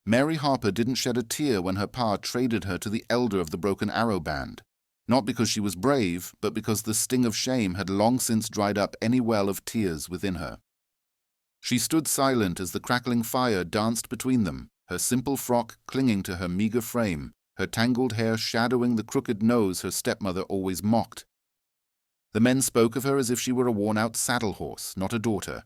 Mary Harper didn't shed a tear when her pa traded her to the elder of the Broken Arrow band, not because she was brave, but because the sting of shame had long since dried up any well of tears within her. She stood silent as the crackling fire danced between them, her simple frock clinging to her meager frame, her tangled hair shadowing the crooked nose her stepmother always mocked. The men spoke of her as if she were a worn-out saddle horse, not a daughter.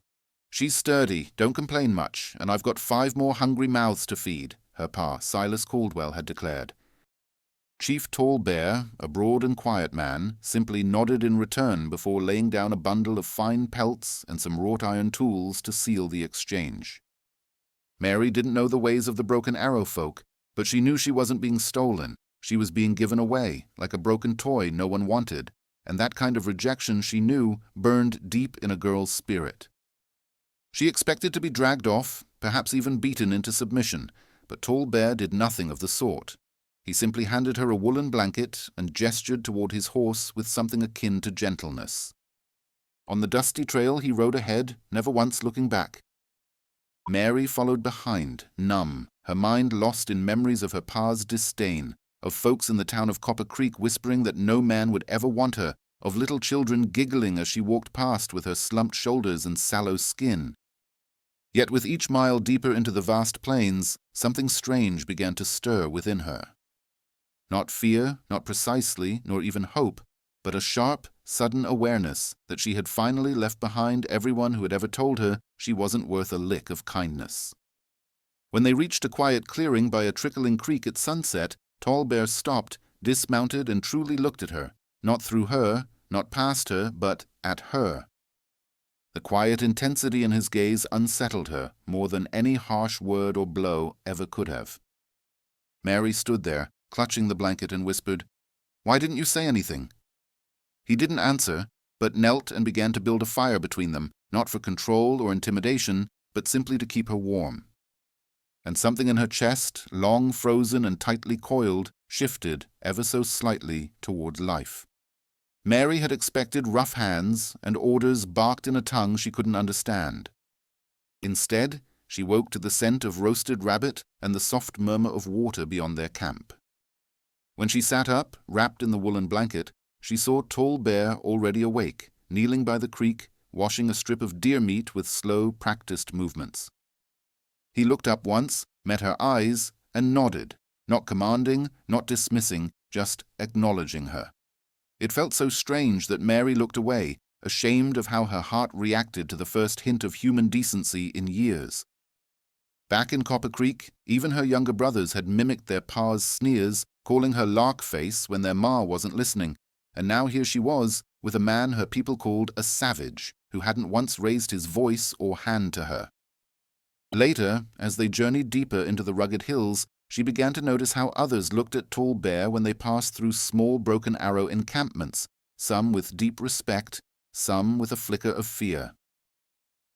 "She's sturdy, don't complain much, and I've got 5 more hungry mouths to feed," her pa, Silas Caldwell, had declared. Chief Tall Bear, a broad and quiet man, simply nodded in return before laying down a bundle of fine pelts and some wrought-iron tools to seal the exchange. Mary didn't know the ways of the Broken Arrow folk, but she knew she wasn't being stolen. She was being given away, like a broken toy no one wanted, and that kind of rejection, she knew, burned deep in a girl's spirit. She expected to be dragged off, perhaps even beaten into submission, but Tall Bear did nothing of the sort. He simply handed her a woolen blanket and gestured toward his horse with something akin to gentleness. On the dusty trail he rode ahead, never once looking back. Mary followed behind, numb, her mind lost in memories of her pa's disdain, of folks in the town of Copper Creek whispering that no man would ever want her, of little children giggling as she walked past with her slumped shoulders and sallow skin. Yet with each mile deeper into the vast plains, something strange began to stir within her. Not fear, not precisely, nor even hope, but a sharp, sudden awareness that she had finally left behind everyone who had ever told her she wasn't worth a lick of kindness. When they reached a quiet clearing by a trickling creek at sunset, Tall Bear stopped, dismounted, and truly looked at her, not through her, not past her, but at her. The quiet intensity in his gaze unsettled her more than any harsh word or blow ever could have. Mary stood there, clutching the blanket, and whispered, "Why didn't you say anything?" He didn't answer, but knelt and began to build a fire between them, not for control or intimidation, but simply to keep her warm. And something in her chest, long frozen and tightly coiled, shifted ever so slightly toward life. Mary had expected rough hands and orders barked in a tongue she couldn't understand. Instead, she woke to the scent of roasted rabbit and the soft murmur of water beyond their camp. When she sat up, wrapped in the woolen blanket, she saw Tall Bear already awake, kneeling by the creek, washing a strip of deer meat with slow, practiced movements. He looked up once, met her eyes, and nodded, not commanding, not dismissing, just acknowledging her. It felt so strange that Mary looked away, ashamed of how her heart reacted to the first hint of human decency in years. Back in Copper Creek, even her younger brothers had mimicked their pa's sneers, calling her lark face when their ma wasn't listening, and now here she was, with a man her people called a savage, who hadn't once raised his voice or hand to her. Later, as they journeyed deeper into the rugged hills, she began to notice how others looked at Tall Bear when they passed through small Broken Arrow encampments, some with deep respect, some with a flicker of fear.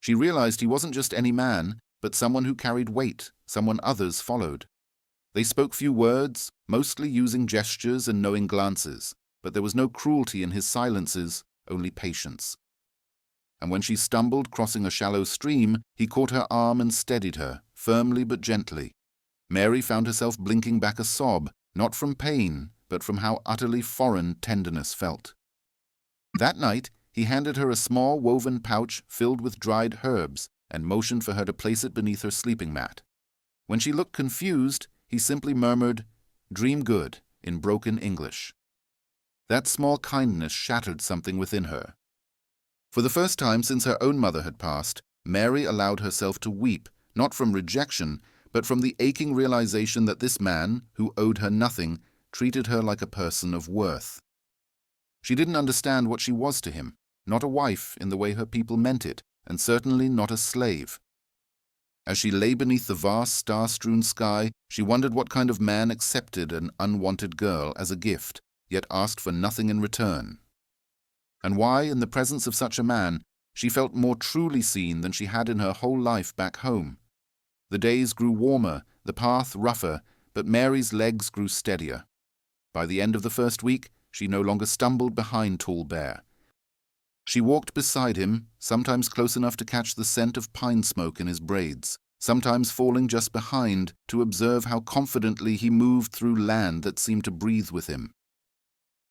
She realized he wasn't just any man, but someone who carried weight, someone others followed. They spoke few words, mostly using gestures and knowing glances, but there was no cruelty in his silences, only patience. And when she stumbled crossing a shallow stream, he caught her arm and steadied her, firmly but gently. Mary found herself blinking back a sob, not from pain, but from how utterly foreign tenderness felt. That night, he handed her a small woven pouch filled with dried herbs and motioned for her to place it beneath her sleeping mat. When she looked confused, he simply murmured, "Dream good," in broken English. That small kindness shattered something within her. For the first time since her own mother had passed, Mary allowed herself to weep, not from rejection, but from the aching realization that this man, who owed her nothing, treated her like a person of worth. She didn't understand what she was to him, not a wife in the way her people meant it, and certainly not a slave. As she lay beneath the vast star-strewn sky, she wondered what kind of man accepted an unwanted girl as a gift, yet asked for nothing in return. And why, in the presence of such a man, she felt more truly seen than she had in her whole life back home. The days grew warmer, the path rougher, but Mary's legs grew steadier. By the end of the first week, she no longer stumbled behind Tall Bear. She walked beside him, sometimes close enough to catch the scent of pine smoke in his braids, sometimes falling just behind to observe how confidently he moved through land that seemed to breathe with him.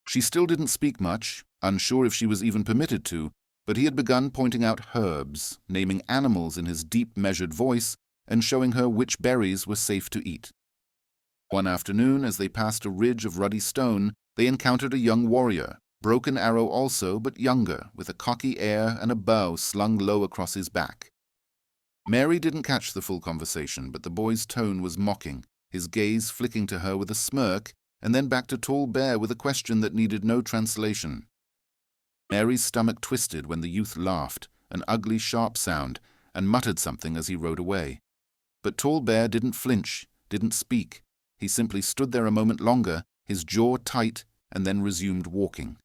She still didn't speak much, unsure if she was even permitted to, but he had begun pointing out herbs, naming animals in his deep, measured voice, and showing her which berries were safe to eat. One afternoon, as they passed a ridge of ruddy stone, they encountered a young warrior, broken arrow also, but younger, with a cocky air and a bow slung low across his back. Mary didn't catch the full conversation, but the boy's tone was mocking, his gaze flicking to her with a smirk, and then back to Tall Bear with a question that needed no translation. Mary's stomach twisted when the youth laughed, an ugly, sharp sound, and muttered something as he rode away. But Tall Bear didn't flinch, didn't speak. He simply stood there a moment longer, his jaw tight, and then resumed walking.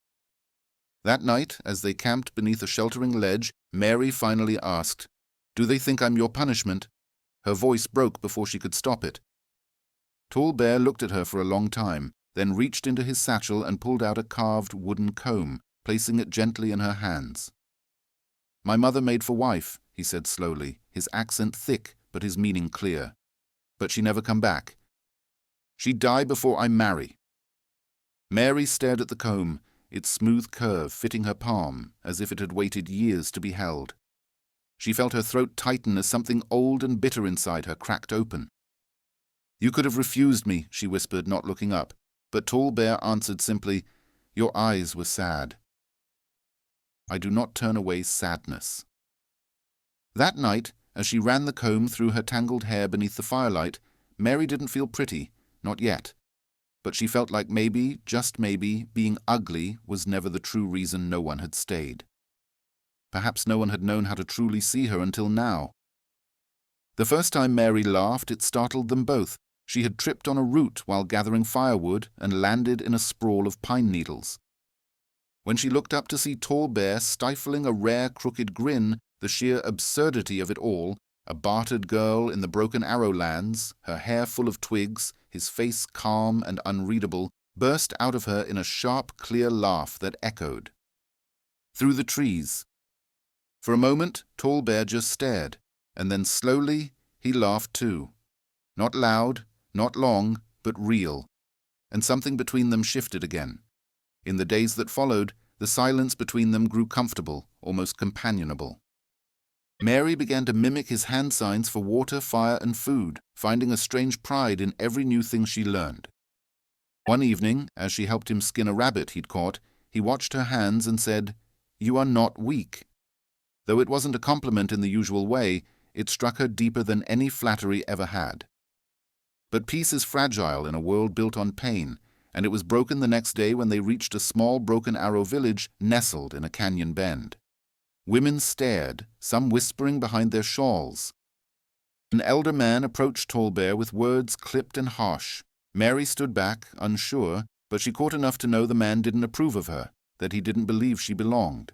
That night, as they camped beneath a sheltering ledge, Mary finally asked, "Do they think I'm your punishment?" Her voice broke before she could stop it. Tall Bear looked at her for a long time, then reached into his satchel and pulled out a carved wooden comb, placing it gently in her hands. "My mother made for wife," he said slowly, his accent thick but his meaning clear. "But she never come back. She'd die before I marry." Mary stared at the comb, its smooth curve fitting her palm as if it had waited years to be held. She felt her throat tighten as something old and bitter inside her cracked open. "You could have refused me," she whispered, not looking up, but Tall Bear answered simply, "Your eyes were sad." "I do not turn away sadness." That night, as she ran the comb through her tangled hair beneath the firelight, Mary didn't feel pretty, not yet. But she felt like maybe, just maybe, being ugly was never the true reason no one had stayed. Perhaps no one had known how to truly see her until now. The first time Mary laughed, it startled them both. She had tripped on a root while gathering firewood and landed in a sprawl of pine needles. When she looked up to see Tall Bear stifling a rare crooked grin, the sheer absurdity of it all, a bartered girl in the Broken Arrow lands, her hair full of twigs, his face calm and unreadable, burst out of her in a sharp, clear laugh that echoed through the trees. For a moment, Tall Bear just stared, and then slowly he laughed too. Not loud, not long, but real. And something between them shifted again. In the days that followed, the silence between them grew comfortable, almost companionable. Mary began to mimic his hand signs for water, fire, and food, finding a strange pride in every new thing she learned. One evening, as she helped him skin a rabbit he'd caught, he watched her hands and said, "You are not weak." Though it wasn't a compliment in the usual way, it struck her deeper than any flattery ever had. But peace is fragile in a world built on pain, and it was broken the next day when they reached a small Broken Arrow village nestled in a canyon bend. Women stared, some whispering behind their shawls. An elder man approached Tall Bear with words clipped and harsh. Mary stood back, unsure, but she caught enough to know the man didn't approve of her, that he didn't believe she belonged.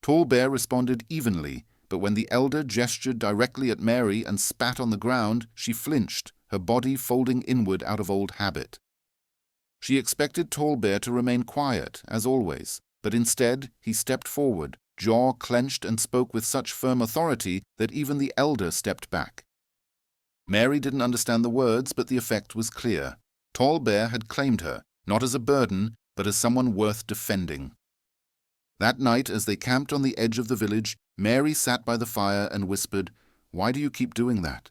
Tall Bear responded evenly, but when the elder gestured directly at Mary and spat on the ground, she flinched, her body folding inward out of old habit. She expected Tall Bear to remain quiet, as always, but instead he stepped forward, jaw clenched, and spoke with such firm authority that even the elder stepped back. Mary didn't understand the words, but the effect was clear. Tall Bear had claimed her, not as a burden, but as someone worth defending. That night, as they camped on the edge of the village, Mary sat by the fire and whispered, "Why do you keep doing that?"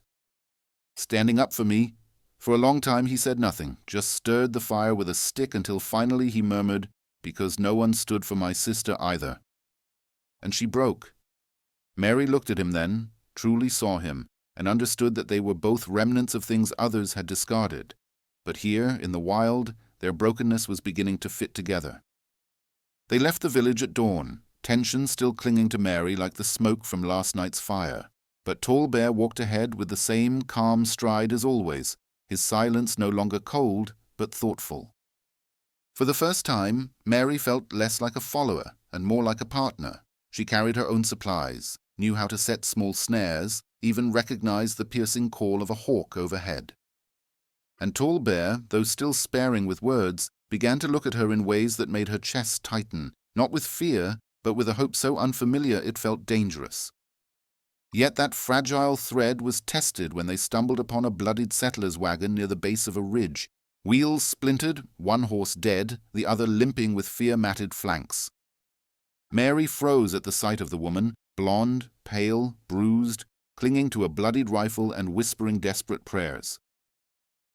"Standing up for me." For a long time he said nothing, just stirred the fire with a stick until finally he murmured, "Because no one stood for my sister either." And she broke. Mary looked at him then, truly saw him, and understood that they were both remnants of things others had discarded. But here, in the wild, their brokenness was beginning to fit together. They left the village at dawn, tension still clinging to Mary like the smoke from last night's fire. But Tall Bear walked ahead with the same calm stride as always, his silence no longer cold, but thoughtful. For the first time, Mary felt less like a follower and more like a partner. She carried her own supplies, knew how to set small snares, even recognized the piercing call of a hawk overhead. And Tall Bear, though still sparing with words, began to look at her in ways that made her chest tighten, not with fear, but with a hope so unfamiliar it felt dangerous. Yet that fragile thread was tested when they stumbled upon a bloodied settler's wagon near the base of a ridge. Wheels splintered, one horse dead, the other limping with fear-matted flanks. Mary froze at the sight of the woman, blonde, pale, bruised, clinging to a bloodied rifle and whispering desperate prayers.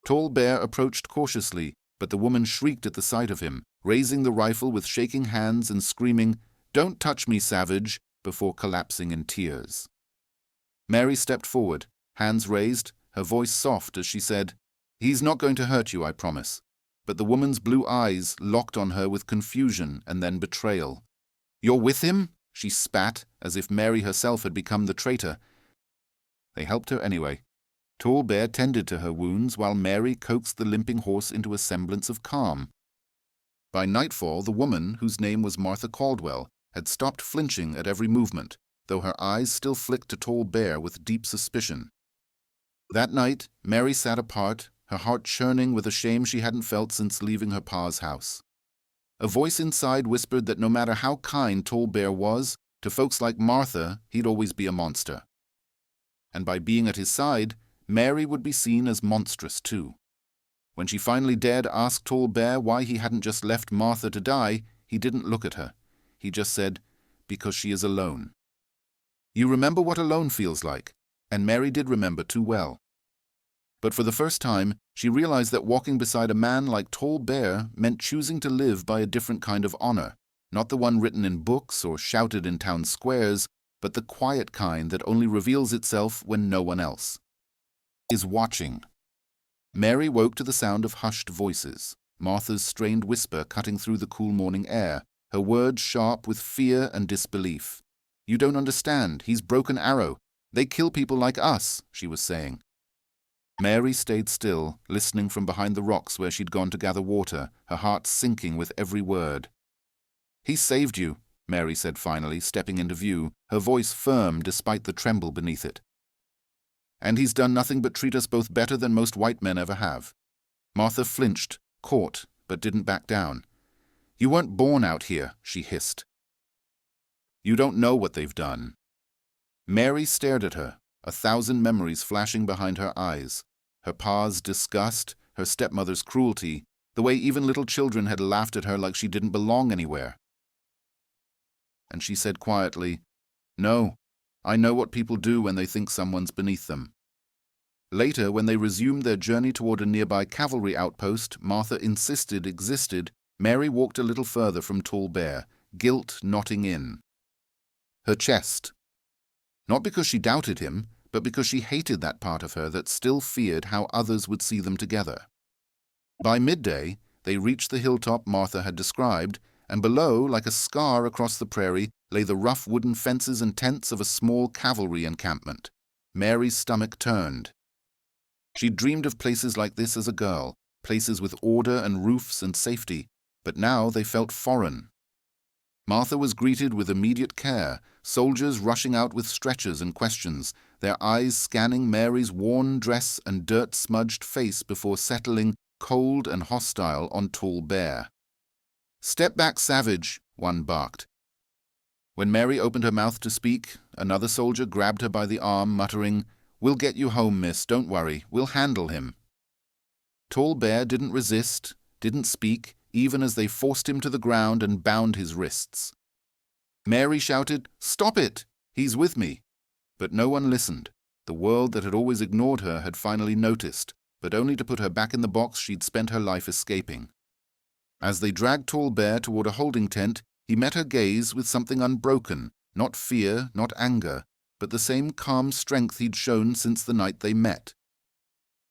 Tall Bear approached cautiously, but the woman shrieked at the sight of him, raising the rifle with shaking hands and screaming, "Don't touch me, savage," before collapsing in tears. Mary stepped forward, hands raised, her voice soft as she said, "He's not going to hurt you, I promise." But the woman's blue eyes locked on her with confusion and then betrayal. "You're with him?" she spat, as if Mary herself had become the traitor. They helped her anyway. Tall Bear tended to her wounds while Mary coaxed the limping horse into a semblance of calm. By nightfall, the woman, whose name was Martha Caldwell, had stopped flinching at every movement, though her eyes still flicked to Tall Bear with deep suspicion. That night, Mary sat apart, her heart churning with a shame she hadn't felt since leaving her pa's house. A voice inside whispered that no matter how kind Tall Bear was, to folks like Martha, he'd always be a monster. And by being at his side, Mary would be seen as monstrous too. When she finally dared ask Tall Bear why he hadn't just left Martha to die, he didn't look at her. He just said, "Because she is alone." You remember what alone feels like, and Mary did remember too well. But for the first time, she realized that walking beside a man like Tall Bear meant choosing to live by a different kind of honor, not the one written in books or shouted in town squares, but the quiet kind that only reveals itself when no one else is watching. Mary woke to the sound of hushed voices, Martha's strained whisper cutting through the cool morning air, her words sharp with fear and disbelief. "You don't understand. He's Broken Arrow. They kill people like us," she was saying. Mary stayed still, listening from behind the rocks where she'd gone to gather water, her heart sinking with every word. "He saved you," Mary said finally, stepping into view, her voice firm despite the tremble beneath it. "And he's done nothing but treat us both better than most white men ever have." Martha flinched, caught, but didn't back down. "You weren't born out here," she hissed. "You don't know what they've done." Mary stared at her, 1,000 memories flashing behind her eyes. Her pa's disgust, her stepmother's cruelty, the way even little children had laughed at her like she didn't belong anywhere. And she said quietly, "No, I know what people do when they think someone's beneath them." Later, when they resumed their journey toward a nearby cavalry outpost Martha insisted existed, Mary walked a little further from Tall Bear, guilt knotting in her chest. Not because she doubted him, but because she hated that part of her that still feared how others would see them together. By midday, they reached the hilltop Martha had described, and below, like a scar across the prairie, lay the rough wooden fences and tents of a small cavalry encampment. Mary's stomach turned. She'd dreamed of places like this as a girl, places with order and roofs and safety, but now they felt foreign. Martha was greeted with immediate care, soldiers rushing out with stretchers and questions, their eyes scanning Mary's worn dress and dirt-smudged face before settling, cold and hostile, on Tall Bear. "Step back, savage," one barked. When Mary opened her mouth to speak, another soldier grabbed her by the arm, muttering, "We'll get you home, miss, don't worry, we'll handle him." Tall Bear didn't resist, didn't speak, even as they forced him to the ground and bound his wrists. Mary shouted, "Stop it! He's with me!" But no one listened. The world that had always ignored her had finally noticed, but only to put her back in the box she'd spent her life escaping. As they dragged Tall Bear toward a holding tent, he met her gaze with something unbroken, not fear, not anger, but the same calm strength he'd shown since the night they met.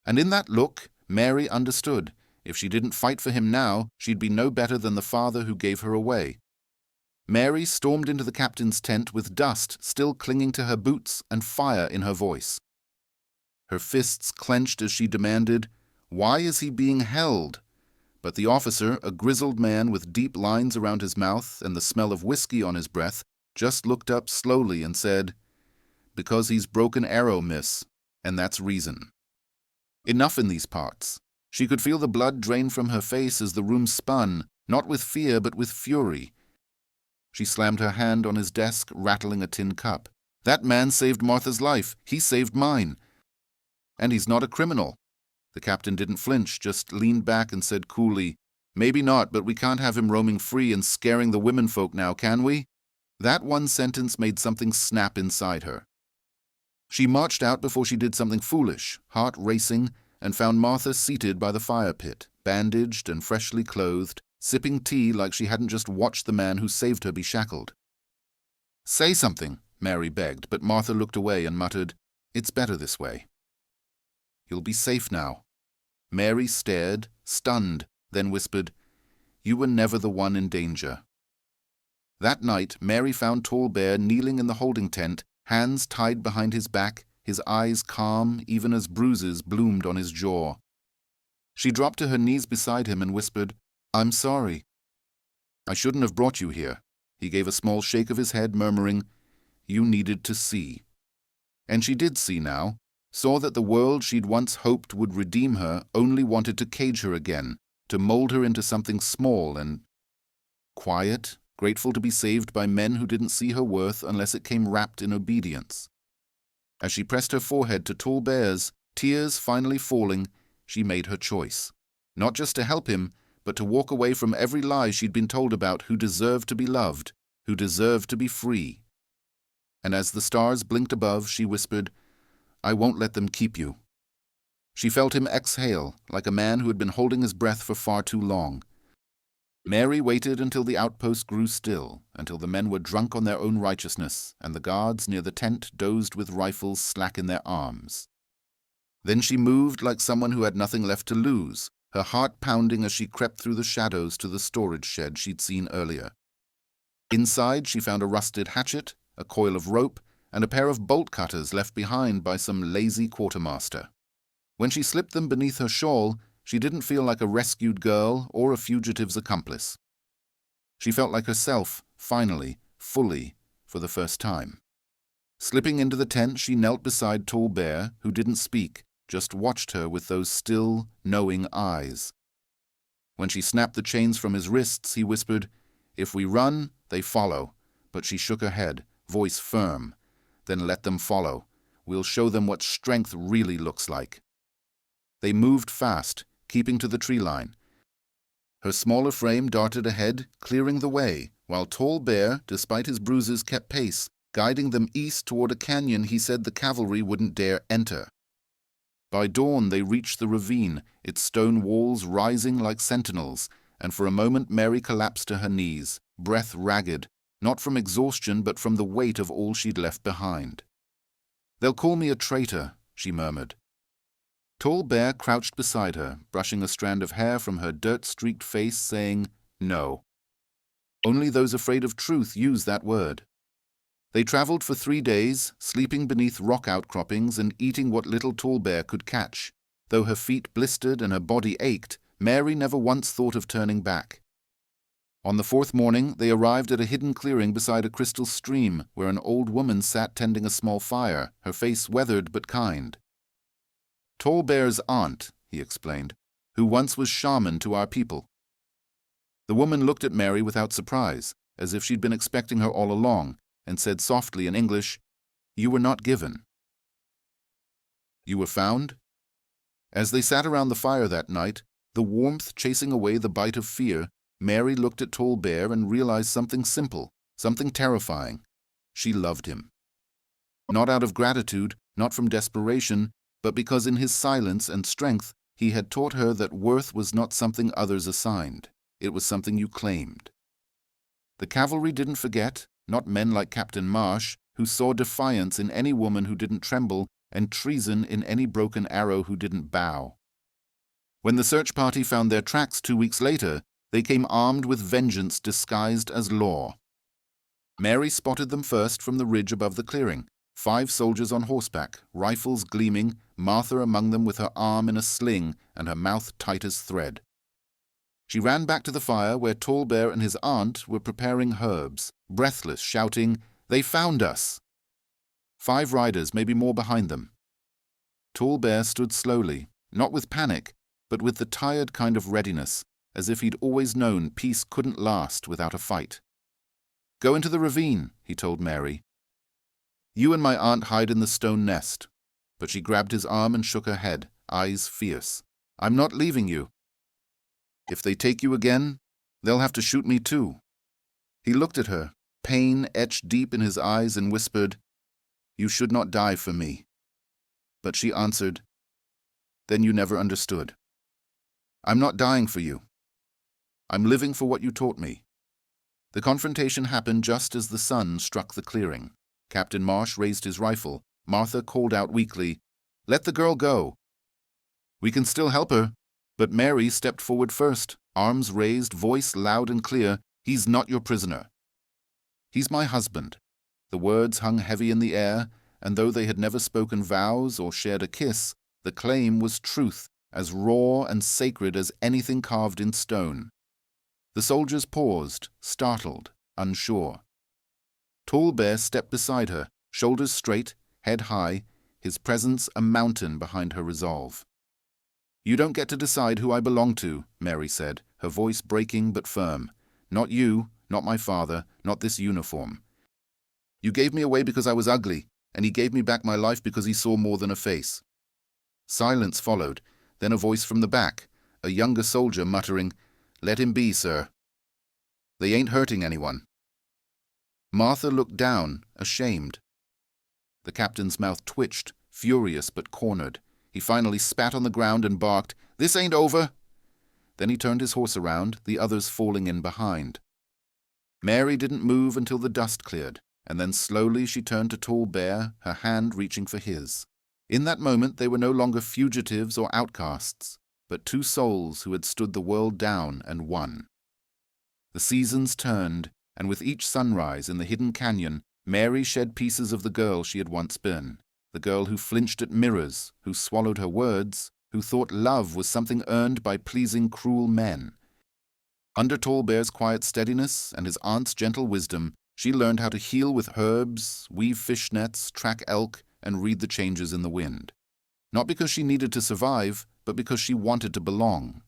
And in that look, Mary understood. If she didn't fight for him now, she'd be no better than the father who gave her away. Mary stormed into the captain's tent with dust still clinging to her boots and fire in her voice. Her fists clenched as she demanded, "Why is he being held?" But the officer, a grizzled man with deep lines around his mouth and the smell of whiskey on his breath, just looked up slowly and said, "Because he's Broken Arrow, miss, and that's reason." Enough in these parts. She could feel the blood drain from her face as the room spun, not with fear but with fury. She slammed her hand on his desk, rattling a tin cup. That man saved Martha's life. He saved mine. And he's not a criminal. The captain didn't flinch, just leaned back and said coolly, "Maybe not, but we can't have him roaming free and scaring the womenfolk now, can we?" That one sentence made something snap inside her. She marched out before she did something foolish, heart racing, and found Martha seated by the fire pit, bandaged and freshly clothed, sipping tea like she hadn't just watched the man who saved her be shackled. "Say something," Mary begged, but Martha looked away and muttered, "It's better this way." "You'll be safe now." Mary stared, stunned, then whispered, "You were never the one in danger." That night, Mary found Tall Bear kneeling in the holding tent, hands tied behind his back, his eyes calm even as bruises bloomed on his jaw. She dropped to her knees beside him and whispered, "I'm sorry. I shouldn't have brought you here." He gave a small shake of his head, murmuring, "You needed to see." And she did see now, saw that the world she'd once hoped would redeem her only wanted to cage her again, to mold her into something small and quiet, grateful to be saved by men who didn't see her worth unless it came wrapped in obedience. As she pressed her forehead to Tall Bear's, tears finally falling, she made her choice. Not just to help him, but to walk away from every lie she'd been told about who deserved to be loved, who deserved to be free. And as the stars blinked above, she whispered, "I won't let them keep you." She felt him exhale, like a man who had been holding his breath for far too long. Mary waited until the outpost grew still, until the men were drunk on their own righteousness, and the guards near the tent dozed with rifles slack in their arms. Then she moved like someone who had nothing left to lose, her heart pounding as she crept through the shadows to the storage shed she'd seen earlier. Inside, she found a rusted hatchet, a coil of rope, and a pair of bolt cutters left behind by some lazy quartermaster. When she slipped them beneath her shawl, she didn't feel like a rescued girl or a fugitive's accomplice. She felt like herself, finally, fully, for the first time. Slipping into the tent, she knelt beside Tall Bear, who didn't speak, just watched her with those still, knowing eyes. When she snapped the chains from his wrists, he whispered, "If we run, they follow." But she shook her head, voice firm. "Then let them follow. We'll show them what strength really looks like." They moved fast, keeping to the tree line. Her smaller frame darted ahead, clearing the way, while Tall Bear, despite his bruises, kept pace, guiding them east toward a canyon he said the cavalry wouldn't dare enter. By dawn they reached the ravine, its stone walls rising like sentinels, and for a moment Mary collapsed to her knees, breath ragged, not from exhaustion but from the weight of all she'd left behind. "They'll call me a traitor," she murmured. Tall Bear crouched beside her, brushing a strand of hair from her dirt-streaked face, saying, "No." Only those afraid of truth use that word. They traveled for 3 days, sleeping beneath rock outcroppings and eating what little Tall Bear could catch. Though her feet blistered and her body ached, Mary never once thought of turning back. On the 4th morning, they arrived at a hidden clearing beside a crystal stream where an old woman sat tending a small fire, her face weathered but kind. "Tall Bear's aunt," he explained, "who once was shaman to our people." The woman looked at Mary without surprise, as if she'd been expecting her all along, and said softly in English, "You were not given." "You were found?" As they sat around the fire that night, the warmth chasing away the bite of fear, Mary looked at Tall Bear and realized something simple, something terrifying. She loved him. Not out of gratitude, not from desperation, but because in his silence and strength he had taught her that worth was not something others assigned. It was something you claimed. The cavalry didn't forget, not men like Captain Marsh, who saw defiance in any woman who didn't tremble and treason in any broken arrow who didn't bow. When the search party found their tracks 2 weeks later, they came armed with vengeance disguised as law. Mary spotted them first from the ridge above the clearing, 5 soldiers on horseback, rifles gleaming, Martha among them with her arm in a sling and her mouth tight as thread. She ran back to the fire where Tall Bear and his aunt were preparing herbs, breathless, shouting, "They found us!" 5 riders, maybe more behind them. Tall Bear stood slowly, not with panic, but with the tired kind of readiness, as if he'd always known peace couldn't last without a fight. "Go into the ravine," he told Mary. You and my aunt hide in the stone nest." But she grabbed his arm and shook her head, eyes fierce. "I'm not leaving you. If they take you again, they'll have to shoot me too." He looked at her, pain etched deep in his eyes, and whispered, "You should not die for me." But she answered, "Then you never understood. I'm not dying for you. I'm living for what you taught me." The confrontation happened just as the sun struck the clearing. Captain Marsh raised his rifle. Martha called out weakly, "Let the girl go." "We can still help her." But Mary stepped forward first, arms raised, voice loud and clear. "He's not your prisoner. He's my husband." The words hung heavy in the air, and though they had never spoken vows or shared a kiss, the claim was truth, as raw and sacred as anything carved in stone. The soldiers paused, startled, unsure. Tall Bear stepped beside her, shoulders straight, head high, his presence a mountain behind her resolve. "You don't get to decide who I belong to," Mary said, her voice breaking but firm. "Not you, not my father, not this uniform. You gave me away because I was ugly, and he gave me back my life because he saw more than a face." Silence followed, then a voice from the back, a younger soldier muttering, "Let him be, sir. They ain't hurting anyone." Martha looked down, ashamed. The captain's mouth twitched, furious but cornered. He finally spat on the ground and barked, "This ain't over." Then he turned his horse around, the others falling in behind. Mary didn't move until the dust cleared, and then slowly she turned to Tall Bear, her hand reaching for his. In that moment they were no longer fugitives or outcasts, but two souls who had stood the world down and won. The seasons turned, and with each sunrise in the hidden canyon, Mary shed pieces of the girl she had once been, the girl who flinched at mirrors, who swallowed her words, who thought love was something earned by pleasing cruel men. Under Tall Bear's quiet steadiness and his aunt's gentle wisdom, she learned how to heal with herbs, weave fishnets, track elk, and read the changes in the wind. Not because she needed to survive, but because she wanted to belong.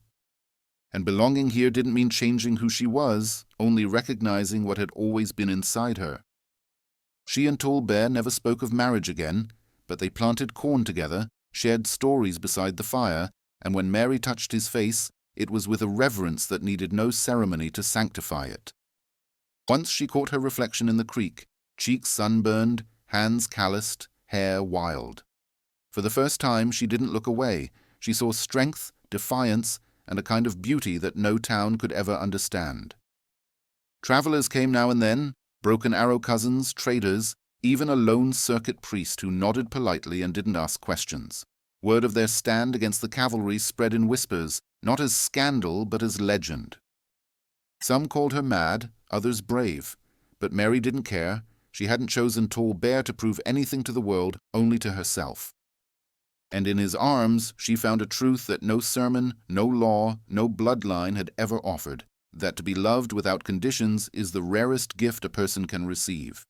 And belonging here didn't mean changing who she was, only recognizing what had always been inside her. She and Tall Bear never spoke of marriage again, but they planted corn together, shared stories beside the fire, and when Mary touched his face, it was with a reverence that needed no ceremony to sanctify it. Once she caught her reflection in the creek, cheeks sunburned, hands calloused, hair wild. For the first time she didn't look away. She saw strength, defiance, and a kind of beauty that no town could ever understand. Travelers came now and then, broken arrow cousins, traders, even a lone circuit priest who nodded politely and didn't ask questions. Word of their stand against the cavalry spread in whispers, not as scandal but as legend. Some called her mad, others brave, but Mary didn't care. She hadn't chosen Tall Bear to prove anything to the world, only to herself. And in his arms she found a truth that no sermon, no law, no bloodline had ever offered, that to be loved without conditions is the rarest gift a person can receive.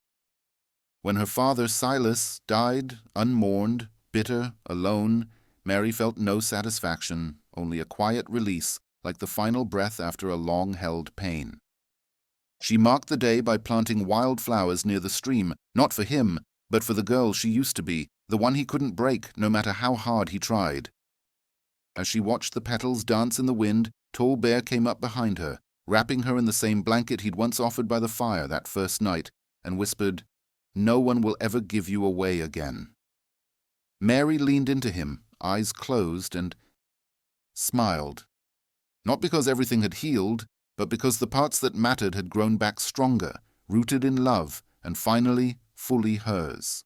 When her father Silas died, unmourned, bitter, alone, Mary felt no satisfaction, only a quiet release, like the final breath after a long-held pain. She marked the day by planting wildflowers near the stream, not for him, but for the girl she used to be, the one he couldn't break no matter how hard he tried. As she watched the petals dance in the wind, Tall Bear came up behind her, wrapping her in the same blanket he'd once offered by the fire that first night, and whispered, "No one will ever give you away again." Mary leaned into him, eyes closed, and smiled. Not because everything had healed, but because the parts that mattered had grown back stronger, rooted in love, and finally fully hers.